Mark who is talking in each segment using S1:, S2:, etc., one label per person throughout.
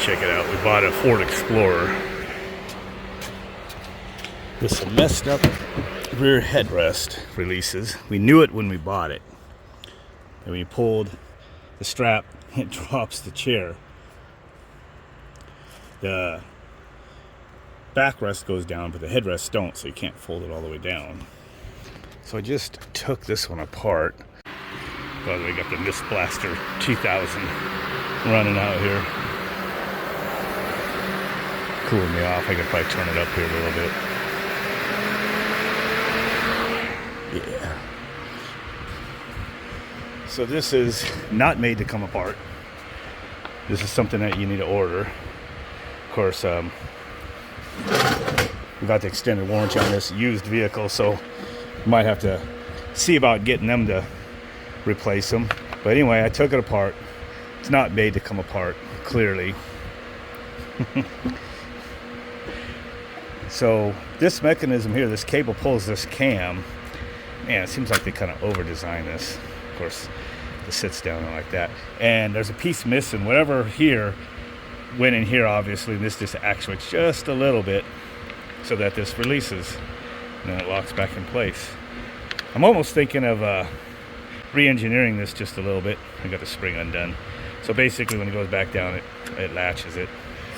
S1: check it out. We bought a Ford Explorer. With some messed up rear headrest releases. We knew it when we bought it. And when you pulled the strap, it drops the chair. The backrest goes down, but the headrests don't, so you can't fold it all the way down. So I just took this one apart. By the way, got the Mist Blaster 2000 running out here. Cooling me off. I could probably turn it up here a little bit. Yeah. So this is not made to come apart. This is something that you need to order. Of course, we got the extended warranty on this used vehicle, so you might have to see about getting them to replace them. But anyway, I took it apart. It's not made to come apart, clearly. So this mechanism here, this cable pulls this cam. Man, it seems like they kind of over-designed this. Of course, it sits down like that. And there's a piece missing. Whatever here went in here, obviously. This just actuates just a little bit so that this releases. And then it locks back in place. I'm almost thinking of re-engineering this just a little bit. I got the spring undone. So basically when it goes back down, it latches it.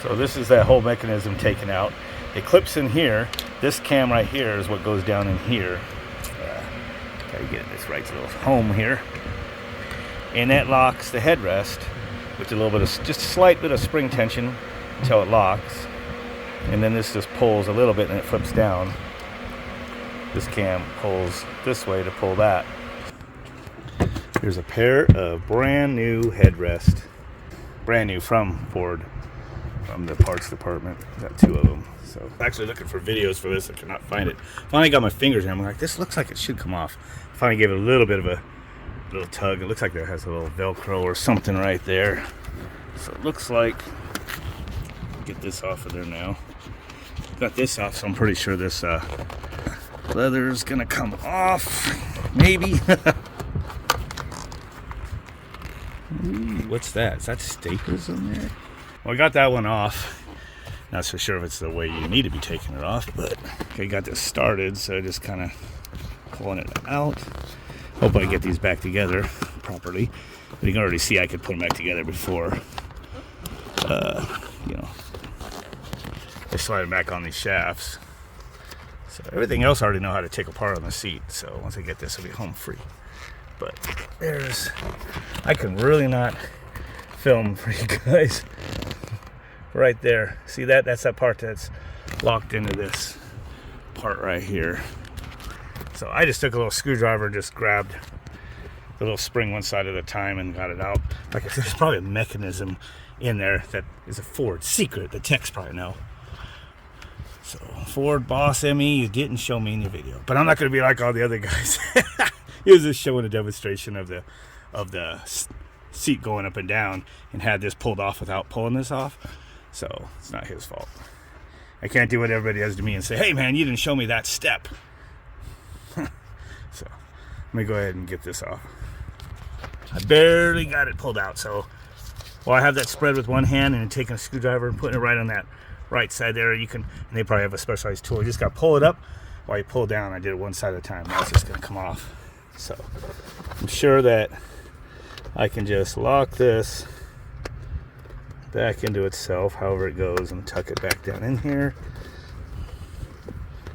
S1: So this is that whole mechanism taken out. It clips in here. This cam right here is what goes down in here. Gotta get this right little home here. And that locks the headrest with a little bit of, just a slight bit of spring tension until it locks. And then this just pulls a little bit and it flips down. This cam pulls this way to pull that. Here's a pair of brand new headrest. Brand new from Ford, from the parts department. Got two of them. So actually looking for videos for this, I cannot find it. Finally got my fingers in. I'm like, this looks like it should come off. Finally gave it a little bit of a little tug. It looks like it has a little Velcro or something right there. So it looks like, get this off of there now. Got this off, so I'm pretty sure this leather is gonna come off. Maybe. Ooh, what's that? Is that staples in there? Well, I got that one off. Not so sure if it's the way you need to be taking it off, but okay, got this started, so just kind of pulling it out. Hope I get these back together properly. But you can already see I could put them back together before, you know, I slide them back on these shafts. So everything else I already know how to take apart on the seat. So once I get this, I'll be home free. But there's, I can really not film for you guys. Right there. See that? That's that part that's locked into this part right here. So I just took a little screwdriver and just grabbed the little spring one side at a time and got it out. Like I said, there's probably a mechanism in there that is a Ford secret. The techs probably know. So Ford Boss ME, you didn't show me in your video. But I'm not going to be like all the other guys. He was just showing a demonstration of the seat going up and down and had this pulled off without pulling this off. So it's not his fault. I can't do what everybody does to me and say, hey man, you didn't show me that step. So let me go ahead and get this off. I barely got it pulled out. So while I have that spread with one hand and taking a screwdriver and putting it right on that right side there, you can, and they probably have a specialized tool. You just got to pull it up while you pull down. I did it one side at a time. Now it's just going to come off. So I'm sure that I can just lock this back into itself, however it goes, and tuck it back down in here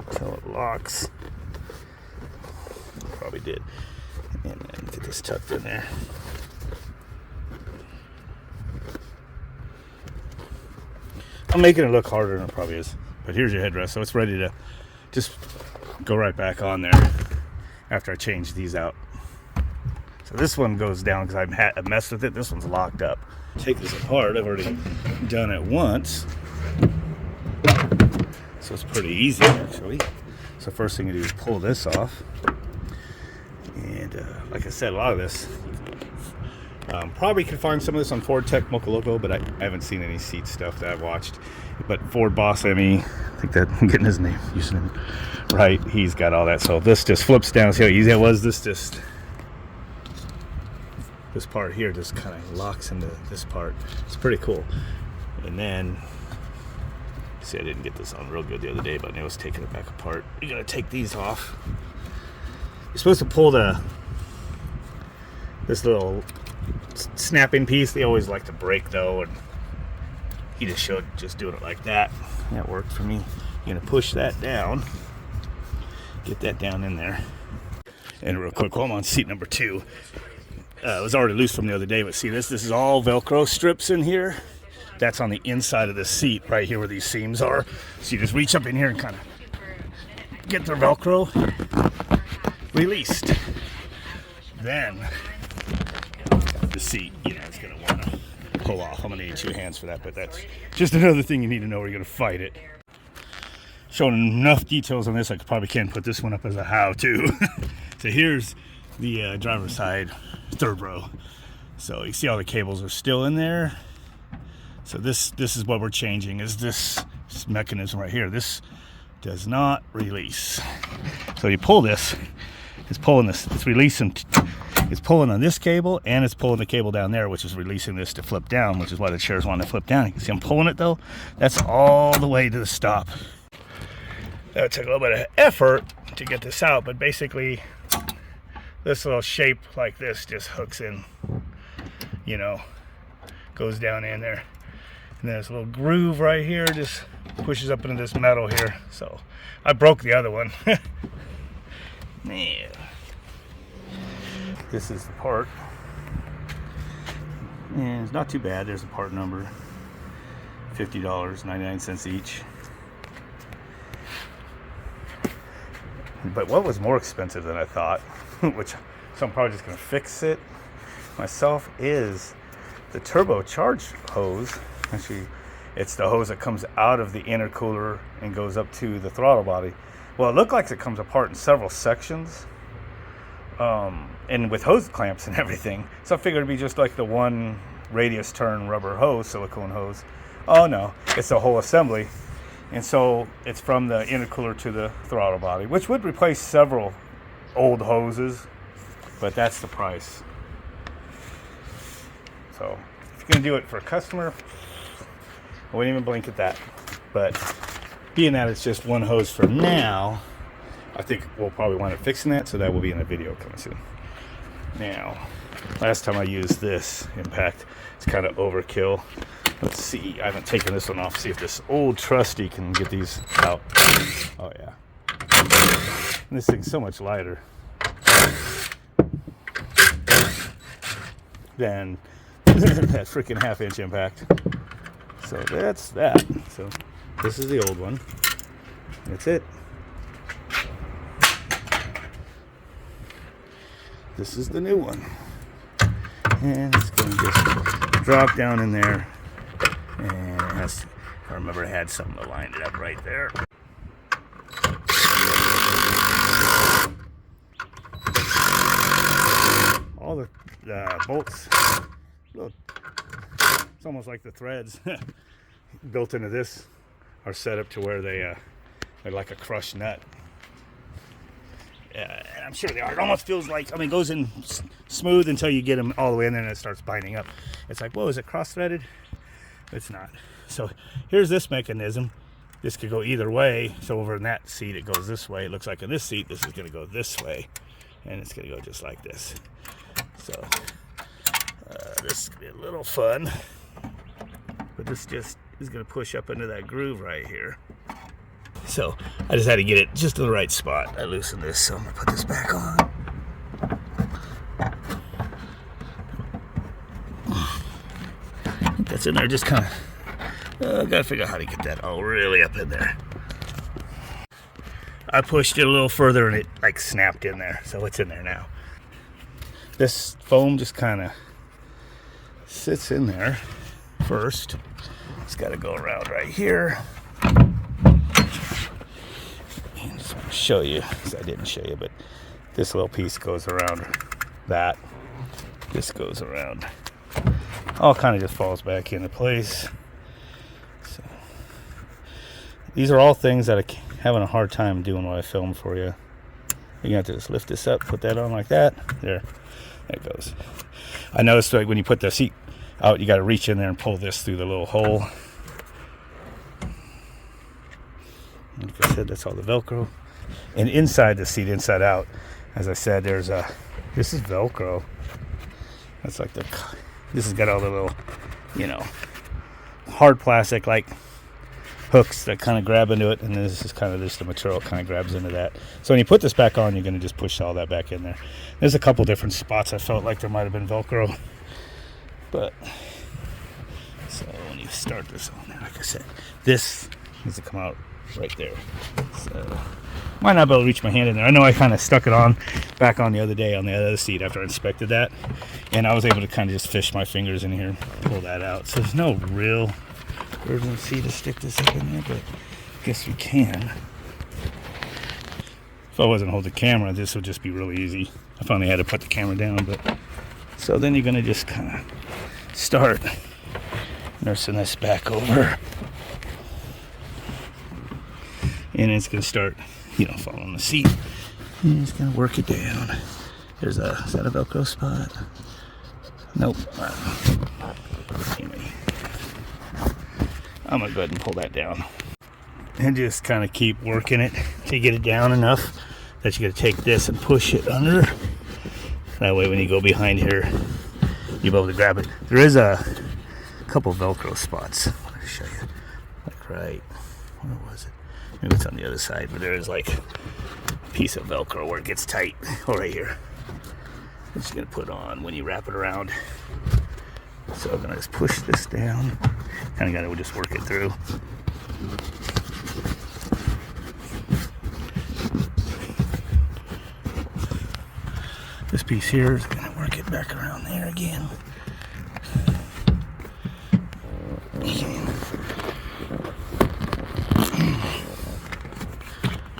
S1: until it locks. Probably did. And then get this tucked in there. I'm making it look harder than it probably is. But here's your headrest, so it's ready to just go right back on there after I change these out. So this one goes down because I messed with it. This one's locked up. Take this apart. I've already done it once. So it's pretty easy actually. So first thing you do is pull this off. And like I said, a lot of this, probably could find some of this on Ford Tech Mocha Loco, but I haven't seen any seat stuff that I've watched. But Ford Boss ME, I think that I'm getting his name, username right. He's got all that. So this just flips down. See how easy it was? This part here just kind of locks into this part. It's pretty cool. And then, see, I didn't get this on real good the other day, but I was taking it back apart. You gotta take these off. You're supposed to pull this little snapping piece. They always like to break though, and he just showed just doing it like that. That worked for me. You're gonna push that down, get that down in there. And real quick, while I'm on seat number 2, it was already loose from the other day, but see this is all Velcro strips in here. That's on the inside of the seat right here where these seams are. So you just reach up in here and kind of get the Velcro released. Then the seat, it's going to want to pull off. I'm going to need 2 hands for that, but that's just another thing you need to know where you're going to fight it. Showing enough details on this, I probably can put this one up as a how-to. So here's the driver's side 3rd row. So you see all the cables are still in there. So this is what we're changing, is this mechanism right here. This does not release. So you pull this, it's pulling this, it's releasing, it's pulling on this cable, and it's pulling the cable down there, which is releasing this to flip down, which is why the chairs want to flip down. You can see I'm pulling it though. That's all the way to the stop. That took a little bit of effort to get this out, but basically this little shape like this just hooks in, goes down in there. And there's a little groove right here, just pushes up into this metal here. So I broke the other one. Yeah. This is the part. And it's not too bad. There's the part number. $50, 99 cents each. But what was more expensive than I thought, so I'm probably just going to fix it myself, is the turbocharged hose. Actually, it's the hose that comes out of the intercooler and goes up to the throttle body. Well, it looked like it comes apart in several sections, and with hose clamps and everything. So I figured it'd be just like the one radius turn rubber hose, silicone hose. Oh no, it's a whole assembly. And so it's from the intercooler to the throttle body, which would replace several old hoses, but that's the price. So if you're going to do it for a customer, I wouldn't even blink at that. But being that it's just one hose for now, I think we'll probably wind up fixing that, so that will be in a video coming soon. Now, last time I used this impact, it's kind of overkill. Let's see, I haven't taken this one off. See if this old trusty can get these out. Oh yeah. And this thing's so much lighter than that freaking 1/2-inch impact. So that's that. So this is the old one. That's it. This is the new one. And it's going to just drop down in there. And it has, if I remember, it had something to line it up right there. All the bolts, look, it's almost like the threads built into this are set up to where they're like a crushed nut. And I'm sure they are. It almost feels like, it goes in smooth until you get them all the way in there and it starts binding up. It's like, whoa, is it cross-threaded? It's not. So here's this mechanism. This could go either way. So over in that seat, it goes this way. It looks like in this seat, this is going to go this way. And it's going to go just like this. So this is going to be a little fun. But this just is going to push up into that groove right here. So I just had to get it just in the right spot. I loosened this, so I'm going to put this back on. That's in there, just kind of gotta figure out how to get that all really up in there. I pushed it a little further and it like snapped in there, so it's in there now. This foam just kind of sits in there first. It's got to go around right here. And just want to show you, because I didn't show you, but this little piece goes around that. This goes around. All kind of just falls back into place. So these are all things that I'm having a hard time doing while I film for you. You have to just lift this up, put that on like that. There it goes. I noticed like when you put the seat out, you got to reach in there and pull this through the little hole. Like I said, that's all the Velcro. And inside the seat, inside out, as I said, there's a, this is Velcro. That's like this has got all the little, you know, hard plastic like hooks that kind of grab into it, and this is kind of just the material kind of grabs into that. So when you put this back on, you're going to just push all that back in there. There's a couple different spots I felt like there might have been Velcro, but so when you start this on there, like I said, this needs to come out right there. So might not be able to reach my hand in there. I know I kind of stuck it on back on the other day on the other seat after I inspected that, and I was able to kind of just fish my fingers in here, pull that out. So there's no real urgency to stick this up in there, but I guess we can. If I wasn't holding the camera, this would just be really easy. I finally had to put the camera down, but so then you're gonna just kind of start nursing this back over, and it's gonna start, you know, following the seat, and it's gonna work it down. There's a, is that a Velcro spot? Nope. Anyway, I'm gonna go ahead and pull that down and just kind of keep working it to get it down enough that you're gonna take this and push it under. That way when you go behind here, you'll be able to grab it. There is a couple Velcro spots. Let me show you. Like right, where was it? Maybe it's on the other side, but there is like a piece of Velcro where it gets tight. Oh, right here. I'm just gonna put on when you wrap it around. So I'm gonna just push this down. Kind of gotta just work it through. This piece here is gonna work it back around there again.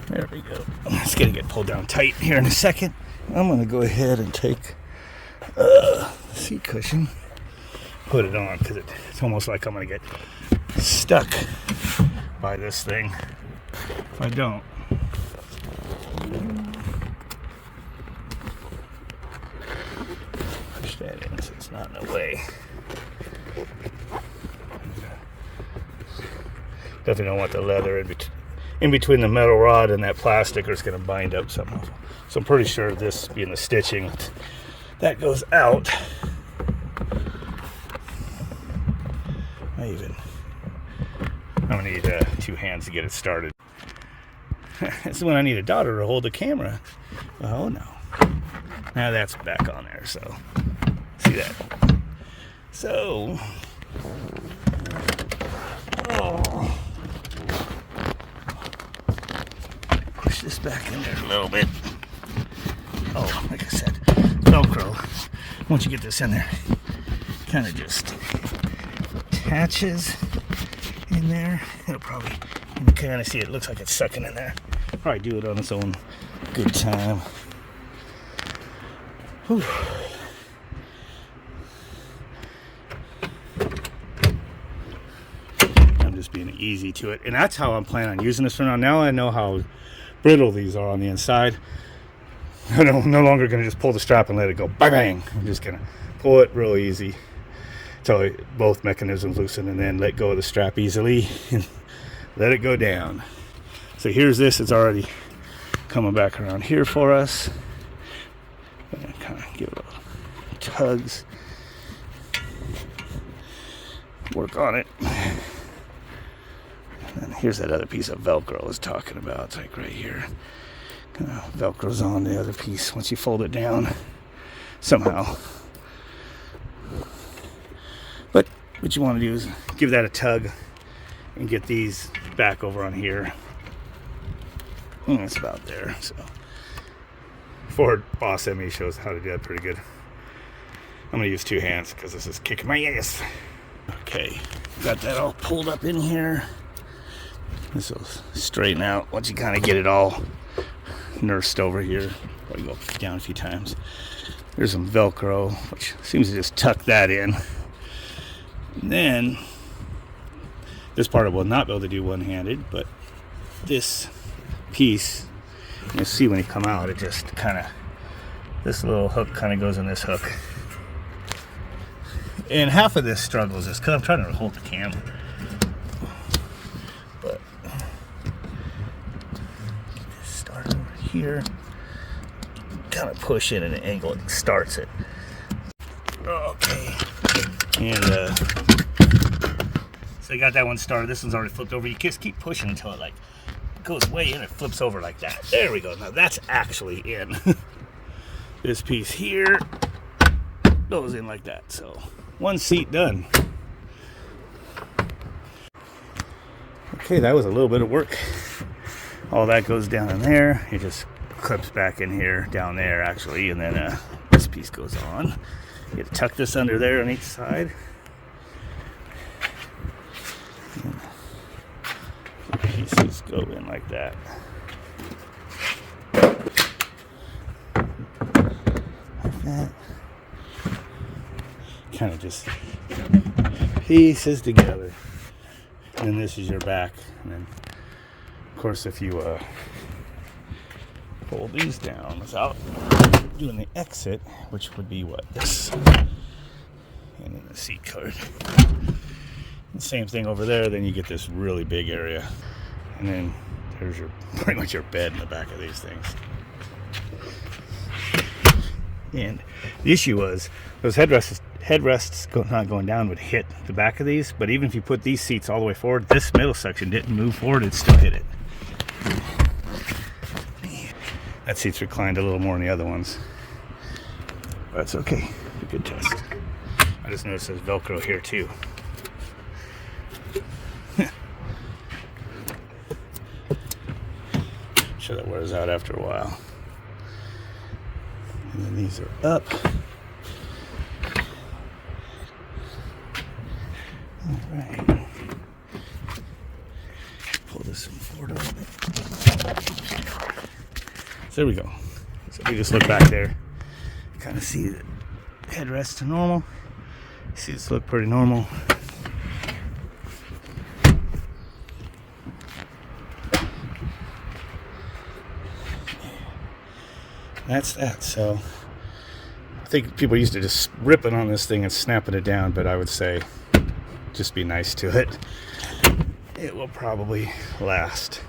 S1: There we go. It's gonna get pulled down tight here in a second. I'm gonna go ahead and take the seat cushion, put it on, because it's almost like I'm gonna get stuck by this thing if I don't. Push that in so it's not in the way. Definitely don't want the leather in between the metal rod and that plastic, or it's going to bind up somehow. So I'm pretty sure this being the stitching that goes out. I'm gonna need 2 hands to get it started. This is when I need a daughter to hold the camera. Oh no. Now that's back on there, so see that. So push this back in there a little bit. Oh, like I said, Velcro. Once you get this in there, kind of just attaches in there. It'll probably, you can kind of see it looks like it's sucking in there. Probably do it on its own good time. Whew. I'm just being easy to it, and that's how I'm planning on using this for now. Now I know how brittle these are on the inside. I'm no longer going to just pull the strap and let it go bang bang. I'm just going to pull it real easy till both mechanisms loosen, and then let go of the strap easily and let it go down. So here's this, it's already coming back around here for us. And kind of give it a tugs, work on it. And here's that other piece of Velcro I was talking about. It's like right here. Velcro's on the other piece once you fold it down somehow. But what you want to do is give that a tug and get these back over on here. And it's about there. So Ford Boss ME shows how to do that pretty good. I'm gonna use 2 hands because this is kicking my ass. Okay, got that all pulled up in here. This will straighten out once you kind of get it all nursed over here. Probably go up down a few times. There's some Velcro, which seems to just tuck that in. And then this part I will not be able to do one-handed, but this piece, you'll see when you come out, it just kind of, this little hook kind of goes in this hook. And half of this struggle is just because I'm trying to hold the camera. But here, kind of push in at an angle, it starts it. Okay, and so you got that one started. This one's already flipped over. You just keep pushing until it like goes way in, it flips over like that. There we go. Now that's actually in. This piece here goes in like that. So one seat done. Okay, that was a little bit of work. All that goes down in there. It just clips back in here, down there actually, and then this piece goes on. You have to tuck this under there on each side. The pieces go in like that. Like that. Kind of just pieces together. And then this is your back. And then, of course, if you pull these down without doing the exit, which would be what? This. And then the seat card. The same thing over there, then you get this really big area. And then there's your pretty much your bed in the back of these things. And the issue was those headrests not going down would hit the back of these, but even if you put these seats all the way forward, this middle section didn't move forward, it still hit it. That seat's reclined a little more than the other ones. But it's okay. It's a good test. I just noticed there's Velcro here too. Sure that wears out after a while. And then these are up. Alright. Pull this one forward a little bit. So there we go. So we just look back there. Kind of see the headrest to normal. See this look pretty normal. That's that. So I think people used to just ripping on this thing and snapping it down, but I would say just be nice to it. It will probably last.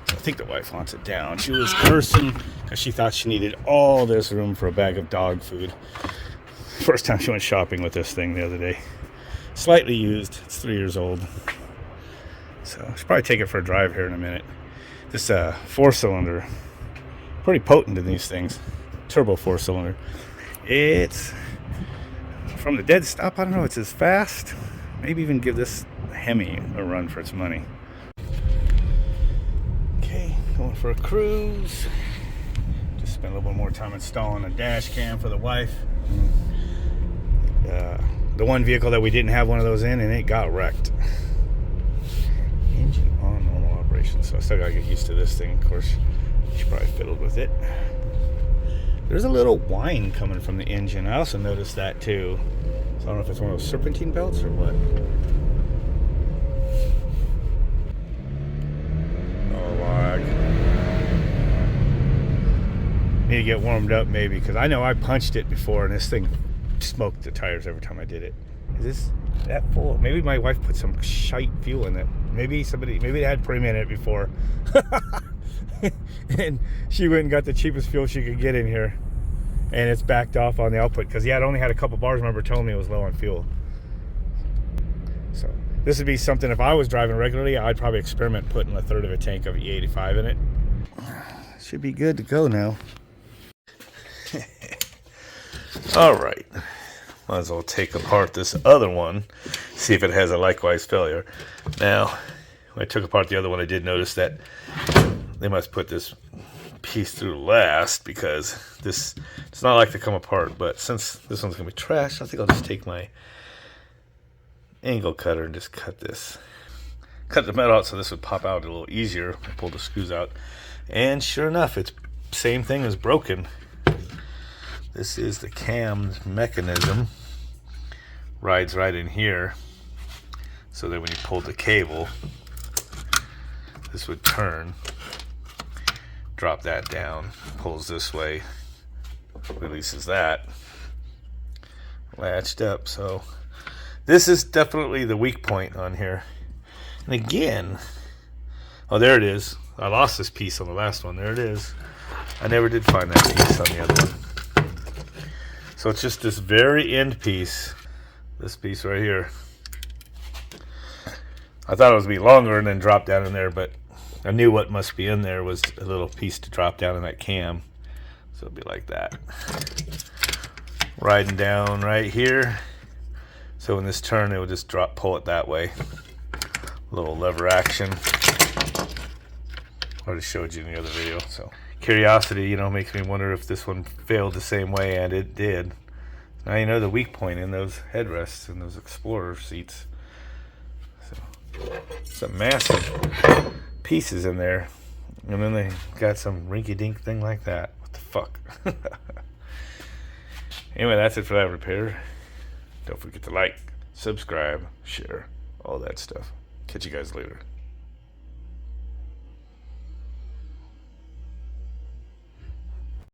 S1: So I think the wife wants it down. She was cursing because she thought she needed all this room for a bag of dog food. First time she went shopping with this thing the other day. Slightly used. It's 3 years old. So I should probably take it for a drive here in a minute. This 4-cylinder, pretty potent in these things. Turbo 4-cylinder. It's from the dead stop. I don't know. It's as fast. Maybe even give this Hemi a run for its money. Okay, going for a cruise. Just spent a little bit more time installing a dash cam for the wife. The one vehicle that we didn't have one of those in, and it got wrecked. Engine on normal operation, so I still gotta get used to this thing. Of course, she probably fiddled with it. There's a little whine coming from the engine. I also noticed that too. So I don't know if it's one of those serpentine belts or what. Oh, lag. Need to get warmed up maybe, because I know I punched it before and this thing smoked the tires every time I did it. Is this that full? Maybe my wife put some shite fuel in it. Maybe they had premium in it before. And she went and got the cheapest fuel she could get in here, and it's backed off on the output because it only had a couple bars. Remember telling me it was low on fuel. So this would be something, if I was driving regularly, I'd probably experiment putting a third of a tank of E85 in it. Should be good to go now. All right, might as well take apart this other one, see if it has a likewise failure. Now, when I took apart the other one, I did notice that they must put this piece through last, because this, it's not like to come apart, but since this one's gonna be trash, I think I'll just take my angle cutter and just cut the metal out so this would pop out a little easier. I pull the screws out, and sure enough, it's same thing as broken. This is the cam mechanism, rides right in here, so that when you pull the cable, this would turn, drop that down, pulls this way, releases that, latched up. So this is definitely the weak point on here. And again, oh, there it is. I lost this piece on the last one. There it is. I never did find that piece on the other one. So it's just this very end piece, this piece right here. I thought it was going to be longer and then drop down in there, but I knew what must be in there was a little piece to drop down in that cam. So it'll be like that. Riding down right here. So in this turn, it will just pull it that way. Little lever action. I already showed you in the other video. So curiosity, makes me wonder if this one failed the same way, and it did. Now you know the weak point in those headrests and those Explorer seats. So some massive pieces in there, and then they got some rinky-dink thing like that. What the fuck? Anyway, that's it for that repair. Don't forget to like, subscribe, share, all that stuff. Catch you guys later.